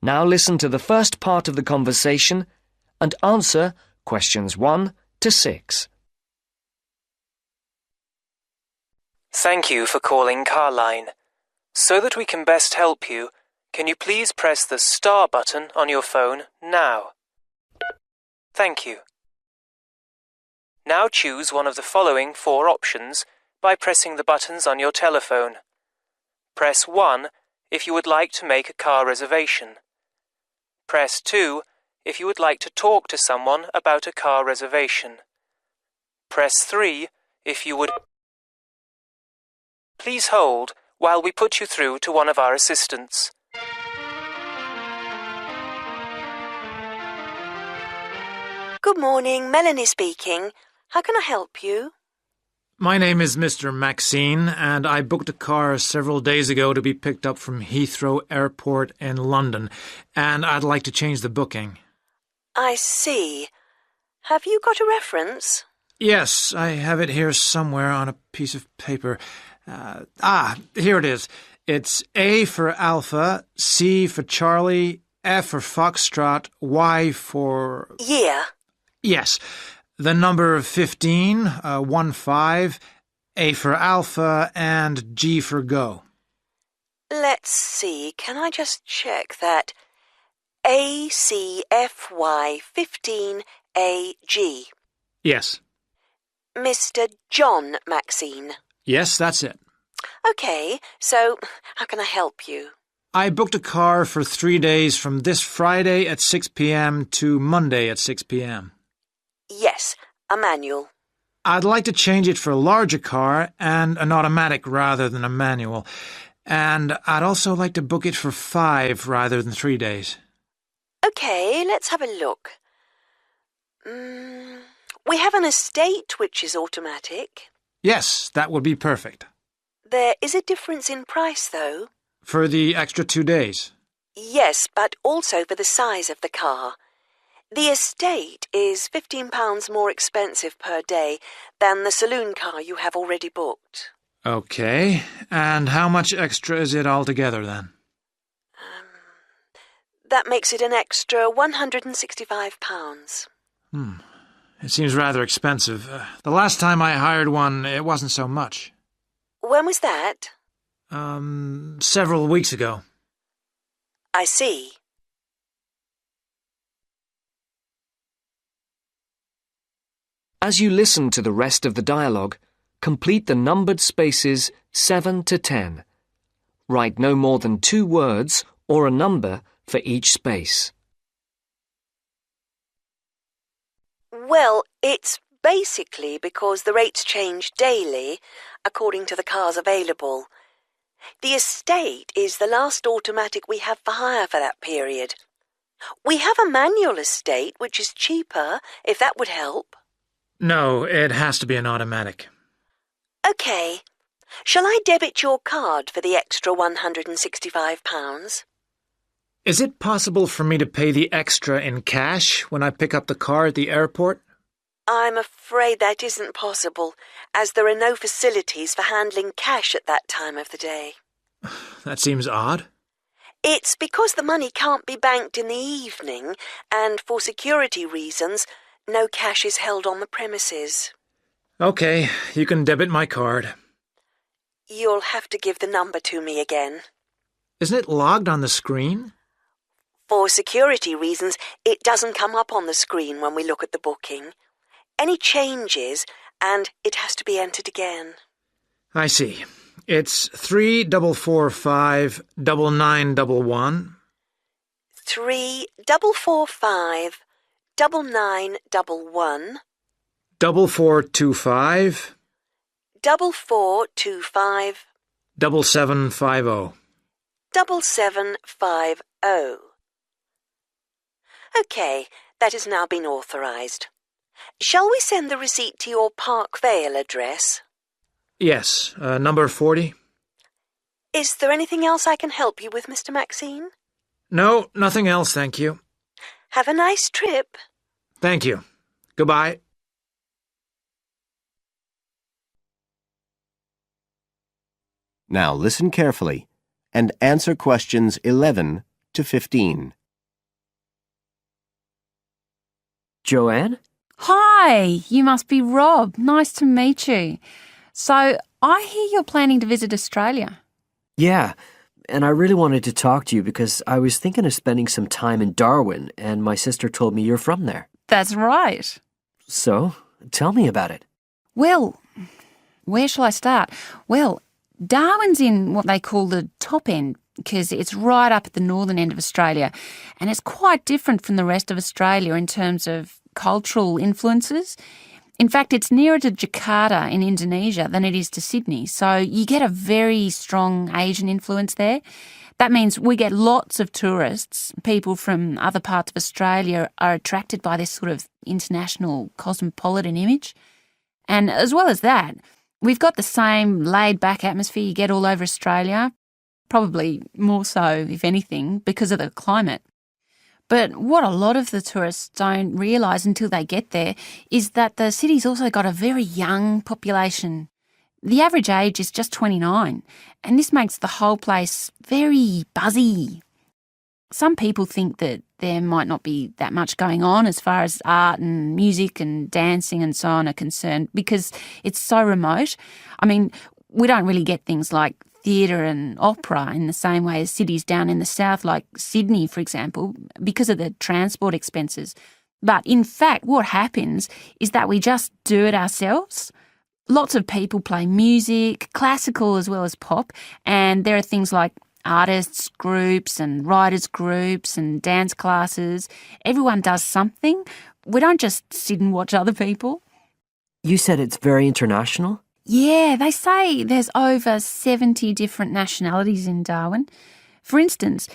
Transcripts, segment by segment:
Now listen to the first part of the conversation and answer questions 1 to 6. Thank you for calling Carline. So that we can best help you, can you please press the star button on your phone now? Thank you. Now choose one of the following 4 options by pressing the buttons on your telephone. Press 1 if you would like to make a car reservation. Press 2 if you would like to talk to someone about a car reservation. Press 3 if you would... Please hold while we put you through to one of our assistants. Good morning, Melanie speaking. How can I help you? My name is Mr. Maxine, and I booked a car several days ago to be picked up from Heathrow Airport in London, and I'd like to change the booking. I see. Have you got a reference? Yes, I have it here somewhere on a piece of paper. Here it is. It's A for Alpha, C for Charlie, F for Foxtrot, Y for... Yeah. Yes. The number 15, 15, A for Alpha, and G for Go. Let's see. Can I just check that? ACFY15AG. Yes. Mr. John Maxine. Yes, that's it. Okay, so how can I help you? I booked a car for 3 days from this Friday at 6 p.m. to Monday at 6 p.m. Yes, a manual. I'd like to change it for a larger car and an automatic rather than a manual. And I'd also like to book it for 5 rather than 3 days. Okay, let's have a look. We have an estate which is automatic. Yes, that would be perfect. There is a difference in price, though. For the extra 2 days? Yes, but also for the size of the car. The estate is £15 more expensive per day than the saloon car you have already booked. Okay, and how much extra is it altogether then? That makes it an extra £165. It seems rather expensive. The last time I hired one, it wasn't so much. When was that? Several weeks ago. I see. As you listen to the rest of the dialogue, complete the numbered spaces 7 to 10. Write no more than 2 words or a number for each space. Well, it's basically because the rates change daily according to the cars available. The estate is the last automatic we have for hire for that period. We have a manual estate which is cheaper, if that would help. No, it has to be an automatic. Okay. Shall I debit your card for the extra £165? Is it possible for me to pay the extra in cash when I pick up the car at the airport? I'm afraid that isn't possible, as there are no facilities for handling cash at that time of the day. That seems odd. It's because the money can't be banked in the evening, and for security reasons, no cash is held on the premises. Okay, you can debit my card. You'll have to give the number to me again. Isn't it logged on the screen? For security reasons, it doesn't come up on the screen when we look at the booking. Any changes, and it has to be entered again. I see. It's 3445 9911. 3445 9911. 4425 4425 7750. 7750. OK, that has now been authorised. Shall we send the receipt to your Park Vale address? Yes, number 40. Is there anything else I can help you with, Mr. Maxine? No, nothing else, thank you. Have a nice trip. Thank you. Goodbye. Now listen carefully and answer questions 11 to 15. Joanne? Hi, you must be Rob. Nice to meet you. So, I hear you're planning to visit Australia. Yeah, and I really wanted to talk to you because I was thinking of spending some time in Darwin, and my sister told me you're from there. That's right. So, tell me about it. Well, where shall I start? Well, Darwin's in what they call the top end because it's right up at the northern end of Australia, and it's quite different from the rest of Australia in terms of cultural influences. In fact, it's nearer to Jakarta in Indonesia than it is to Sydney, so you get a very strong Asian influence there. That means we get lots of tourists. People from other parts of Australia are attracted by this sort of international cosmopolitan image. And as well as that, we've got the same laid-back atmosphere you get all over Australia, probably more so, if anything, because of the climate. But what a lot of the tourists don't realise until they get there is that the city's also got a very young population. The average age is just 29, and this makes the whole place very buzzy. Some people think that there might not be that much going on as far as art and music and dancing and so on are concerned because it's so remote. I mean, we don't really get things like theatre and opera in the same way as cities down in the south like Sydney, for example, because of the transport expenses. But in fact, what happens is that we just do it ourselves. Lots of people play music, classical as well as pop, and there are things like artists groups and writers groups and dance classes. Everyone does something. We don't just sit and watch other people. You said it's very international? Yeah, they say there's over 70 different nationalities in Darwin. For instance,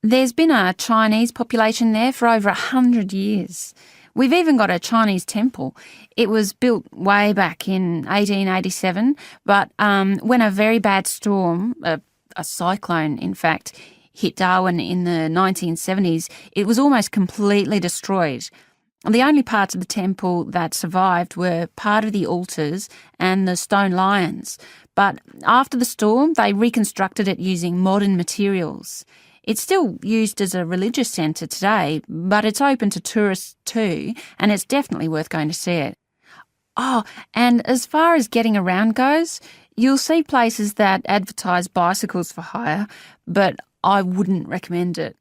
there's been a Chinese population there for over 100 years. We've even got a Chinese temple. It was built way back in 1887, but when a very bad storm, a cyclone in fact, hit Darwin in the 1970s, it was almost completely destroyed. The only parts of the temple that survived were part of the altars and the stone lions. But after the storm, they reconstructed it using modern materials. It's still used as a religious centre today, but it's open to tourists too, and it's definitely worth going to see it. Oh, and as far as getting around goes, you'll see places that advertise bicycles for hire, but I wouldn't recommend it.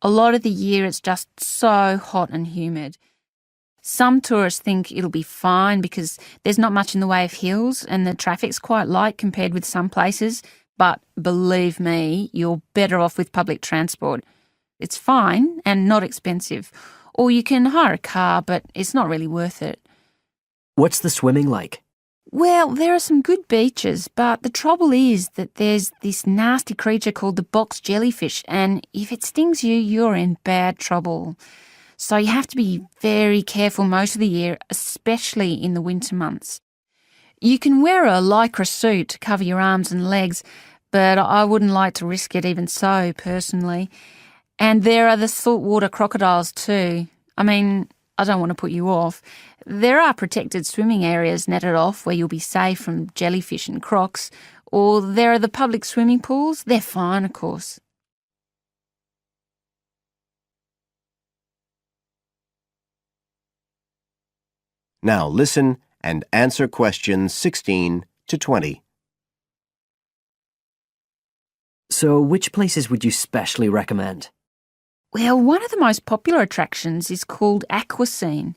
A lot of the year it's just so hot and humid. Some tourists think it'll be fine because there's not much in the way of hills and the traffic's quite light compared with some places, but believe me, you're better off with public transport. It's fine and not expensive. Or you can hire a car, but it's not really worth it. What's the swimming like? Well, there are some good beaches, but the trouble is that there's this nasty creature called the box jellyfish, and if it stings you, you're in bad trouble. So you have to be very careful most of the year, especially in the winter months. You can wear a lycra suit to cover your arms and legs, but I wouldn't like to risk it even so, personally. And there are the saltwater crocodiles too. I mean, I don't want to put you off. There are protected swimming areas netted off where you'll be safe from jellyfish and crocs, or there are the public swimming pools. They're fine, of course. Now listen and answer questions 16 to 20. So, which places would you specially recommend? Well, one of the most popular attractions is called Aquascene.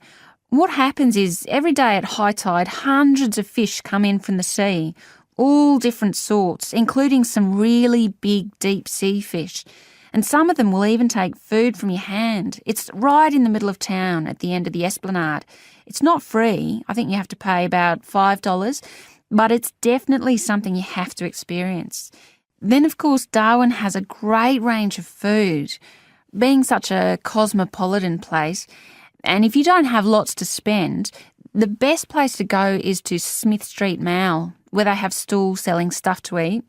What happens is every day at high tide, hundreds of fish come in from the sea, all different sorts, including some really big deep sea fish. And some of them will even take food from your hand. It's right in the middle of town at the end of the esplanade. It's not free. I think you have to pay about $5, but it's definitely something you have to experience. Then, of course, Darwin has a great range of food. Being such a cosmopolitan place, and if you don't have lots to spend, the best place to go is to Smith Street Mall, where they have stalls selling stuff to eat.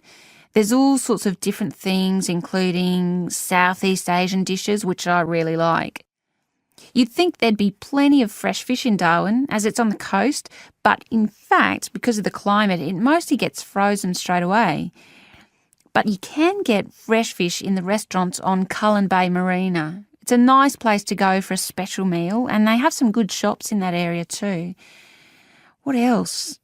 There's all sorts of different things, including Southeast Asian dishes, which I really like. You'd think there'd be plenty of fresh fish in Darwin, as it's on the coast, but in fact, because of the climate, it mostly gets frozen straight away. but you can get fresh fish in the restaurants on Cullen Bay Marina. It's a nice place to go for a special meal, and they have some good shops in that area too. What else?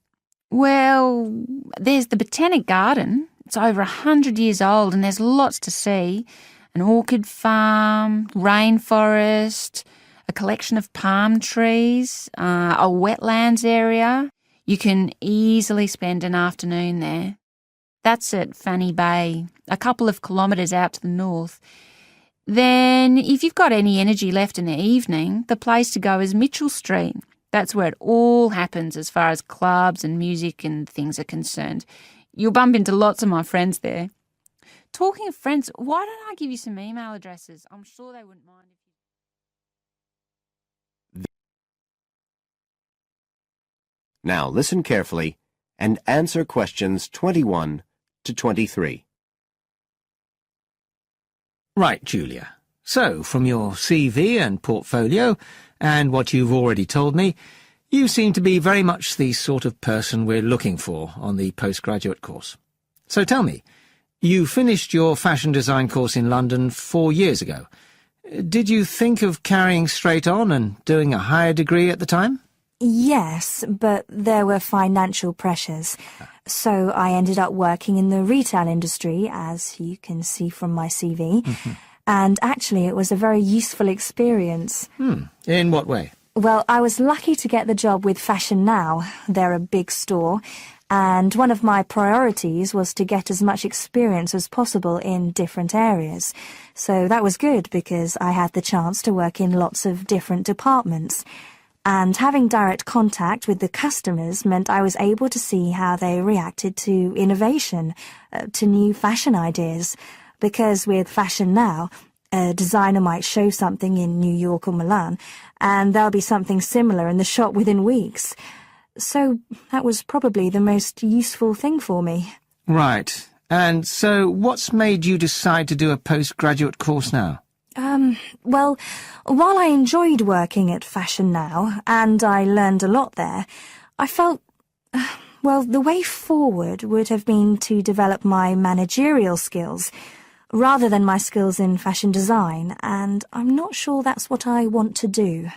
Well, there's the Botanic Garden. It's over 100 years old and there's lots to see. An orchid farm, rainforest, a collection of palm trees, a wetlands area. You can easily spend an afternoon there. That's at Fanny Bay, a couple of kilometres out to the north. Then, if you've got any energy left in the evening, the place to go is Mitchell Street. That's where it all happens as far as clubs and music and things are concerned. You'll bump into lots of my friends there. Talking of friends, why don't I give you some email addresses? I'm sure they wouldn't mind. Now listen carefully and answer questions 21 to 23. Right, Julia. So, from your CV and portfolio, and what you've already told me, you seem to be very much the sort of person we're looking for on the postgraduate course. So tell me, you finished your fashion design course in London 4 years ago. Did you think of carrying straight on and doing a higher degree at the time? Yes, but there were financial pressures. So I ended up working in the retail industry, as you can see from my CV. And actually, it was a very useful experience. In what way? Well, I was lucky to get the job with Fashion Now. They're a big store. And one of my priorities was to get as much experience as possible in different areas. So that was good because I had the chance to work in lots of different departments. And having direct contact with the customers meant I was able to see how they reacted to innovation, to new fashion ideas. Because with Fashion Now, a designer might show something in New York or Milan, and there'll be something similar in the shop within weeks. So that was probably the most useful thing for me. Right. And so what's made you decide to do a postgraduate course now? Well, while I enjoyed working at Fashion Now, and I learned a lot there, I felt, well, the way forward would have been to develop my managerial skills, rather than my skills in fashion design, and I'm not sure that's what I want to do.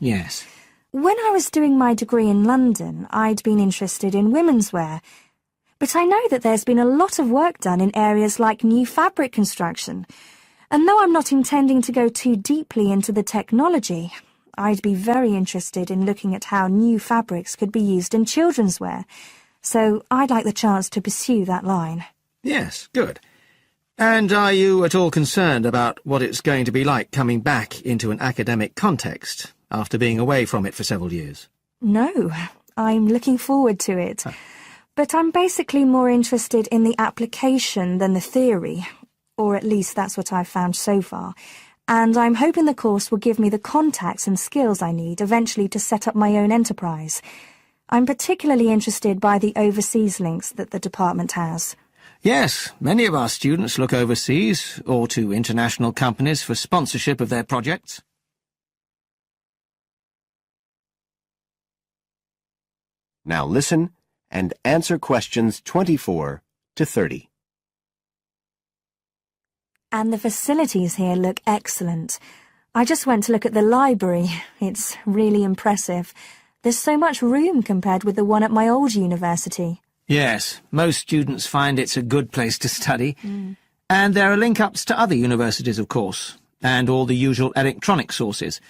Yes. When I was doing my degree in London, I'd been interested in women's wear, but I know that there's been a lot of work done in areas like new fabric construction, and though I'm not intending to go too deeply into the technology, I'd be very interested in looking at how new fabrics could be used in children's wear, so I'd like the chance to pursue that line. Yes, good. And are you at all concerned about what it's going to be like coming back into an academic context after being away from it for several years? No, I'm looking forward to it. But I'm basically more interested in the application than the theory, or at least that's what I've found so far. And I'm hoping the course will give me the contacts and skills I need eventually to set up my own enterprise. I'm particularly interested by the overseas links that the department has. Yes, many of our students look overseas or to international companies for sponsorship of their projects. Now listen and answer questions 24 to 30. And the facilities here look excellent. I just went to look at the library. It's really impressive. There's so much room compared with the one at my old university. Yes, most students find it's a good place to study. And there are link-ups to other universities, of course, and all the usual electronic sources.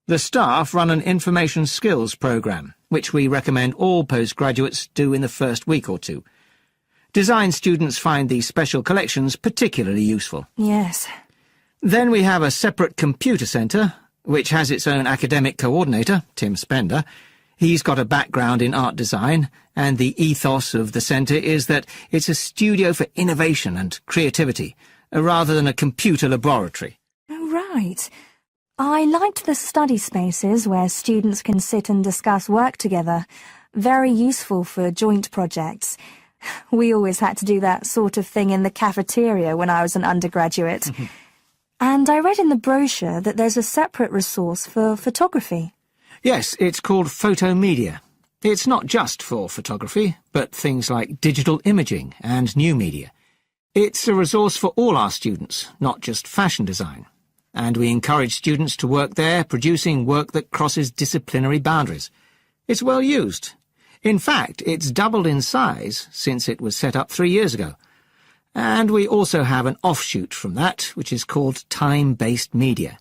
The staff run an information skills programme, which we recommend all postgraduates do in the first week or two. Design students find these special collections particularly useful. Yes. Then we have a separate computer centre, which has its own academic coordinator, Tim Spender. He's got a background in art design, and the ethos of the centre is that it's a studio for innovation and creativity, rather than a computer laboratory. Oh, right. I liked the study spaces where students can sit and discuss work together. Very useful for joint projects. We always had to do that sort of thing in the cafeteria when I was an undergraduate. And I read in the brochure that there's a separate resource for photography. Yes, it's called Photomedia. It's not just for photography, but things like digital imaging and new media. It's a resource for all our students, not just fashion design. And we encourage students to work there, producing work that crosses disciplinary boundaries. It's well used. In fact, it's doubled in size since it was set up 3 years ago. And we also have an offshoot from that, which is called time-based media.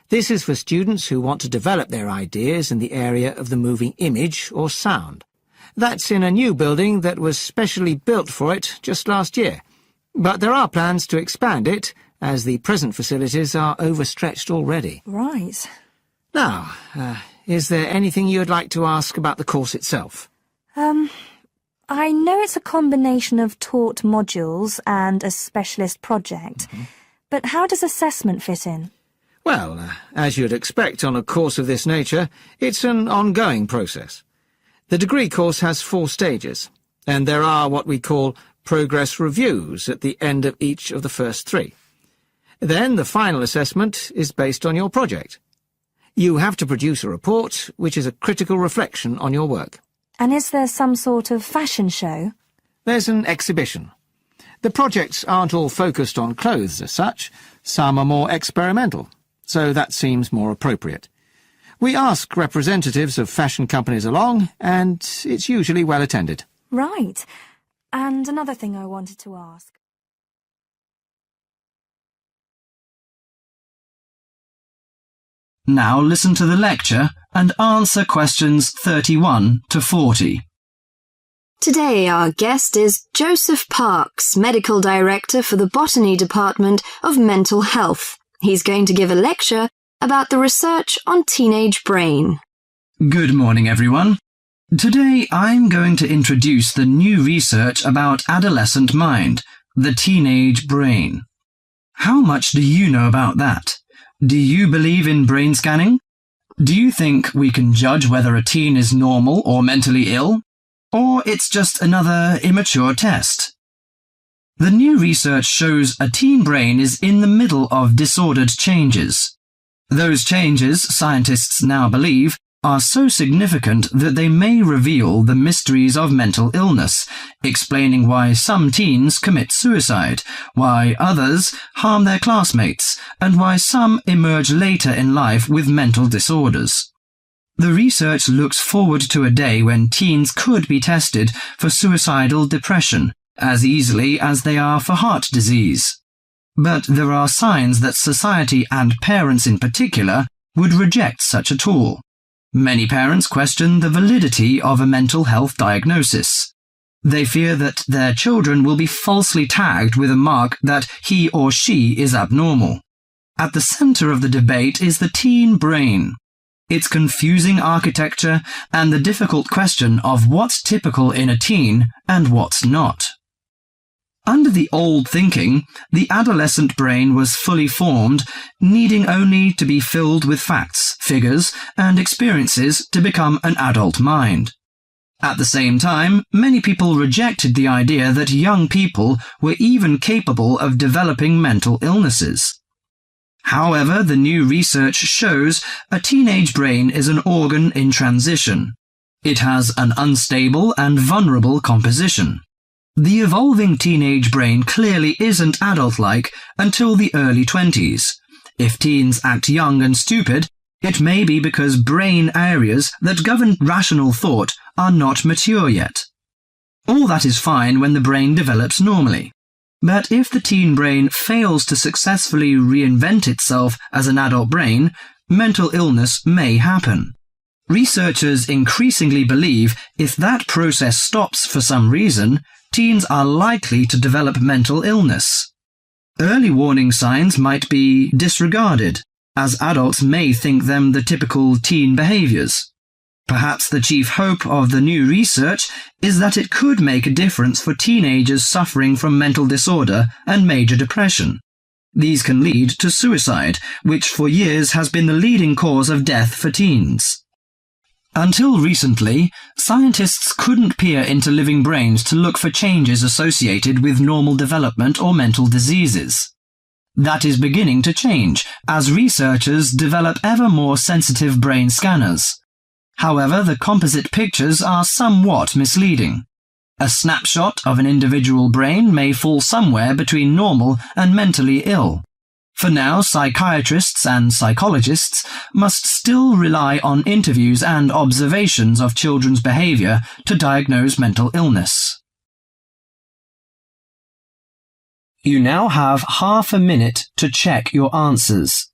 This is for students who want to develop their ideas in the area of the moving image or sound. That's in a new building that was specially built for it just last year. But there are plans to expand it, as the present facilities are overstretched already. Right. Now, is there anything you'd like to ask about the course itself? I know it's a combination of taught modules and a specialist project, but how does assessment fit in? Well, as you'd expect on a course of this nature, it's an ongoing process. The degree course has 4 stages, and there are what we call progress reviews at the end of each of the first 3. Then the final assessment is based on your project. You have to produce a report, which is a critical reflection on your work. And is there some sort of fashion show? There's an exhibition. The projects aren't all focused on clothes as such. Some are more experimental, so that seems more appropriate. We ask representatives of fashion companies along, and it's usually well attended. Right. And another thing I wanted to ask. Now listen to the lecture and answer questions 31 to 40. Today our guest is Joseph Parks, Medical Director for the Botany Department of Mental Health. He's going to give a lecture about the research on teenage brain. Good morning, everyone. Today I'm going to introduce the new research about adolescent mind, the teenage brain. How much do you know about that? Do you believe in brain scanning? Do you think we can judge whether a teen is normal or mentally ill? Or it's just another immature test? The new research shows a teen brain is in the middle of disordered changes. Those changes, scientists now believe, are so significant that they may reveal the mysteries of mental illness, explaining why some teens commit suicide, why others harm their classmates, and why some emerge later in life with mental disorders. The research looks forward to a day when teens could be tested for suicidal depression as easily as they are for heart disease. But there are signs that society and parents in particular would reject such a tool. Many parents question the validity of a mental health diagnosis. They fear that their children will be falsely tagged with a mark that he or she is abnormal. At the center of the debate is the teen brain, its confusing architecture, and the difficult question of what's typical in a teen and what's not. Under the old thinking, the adolescent brain was fully formed, needing only to be filled with facts, figures, and experiences to become an adult mind. At the same time, many people rejected the idea that young people were even capable of developing mental illnesses. However, the new research shows a teenage brain is an organ in transition. It has an unstable and vulnerable composition. The evolving teenage brain clearly isn't adult-like until the early 20s. If teens act young and stupid, it may be because brain areas that govern rational thought are not mature yet. All that is fine when the brain develops normally. But if the teen brain fails to successfully reinvent itself as an adult brain, mental illness may happen. Researchers increasingly believe if that process stops for some reason, teens are likely to develop mental illness. Early warning signs might be disregarded, as adults may think them the typical teen behaviors. Perhaps the chief hope of the new research is that it could make a difference for teenagers suffering from mental disorder and major depression. These can lead to suicide, which for years has been the leading cause of death for teens. Until recently, scientists couldn't peer into living brains to look for changes associated with normal development or mental diseases. That is beginning to change as researchers develop ever more sensitive brain scanners. However, the composite pictures are somewhat misleading. A snapshot of an individual brain may fall somewhere between normal and mentally ill. For now, psychiatrists and psychologists must still rely on interviews and observations of children's behaviour to diagnose mental illness. You now have half a minute to check your answers.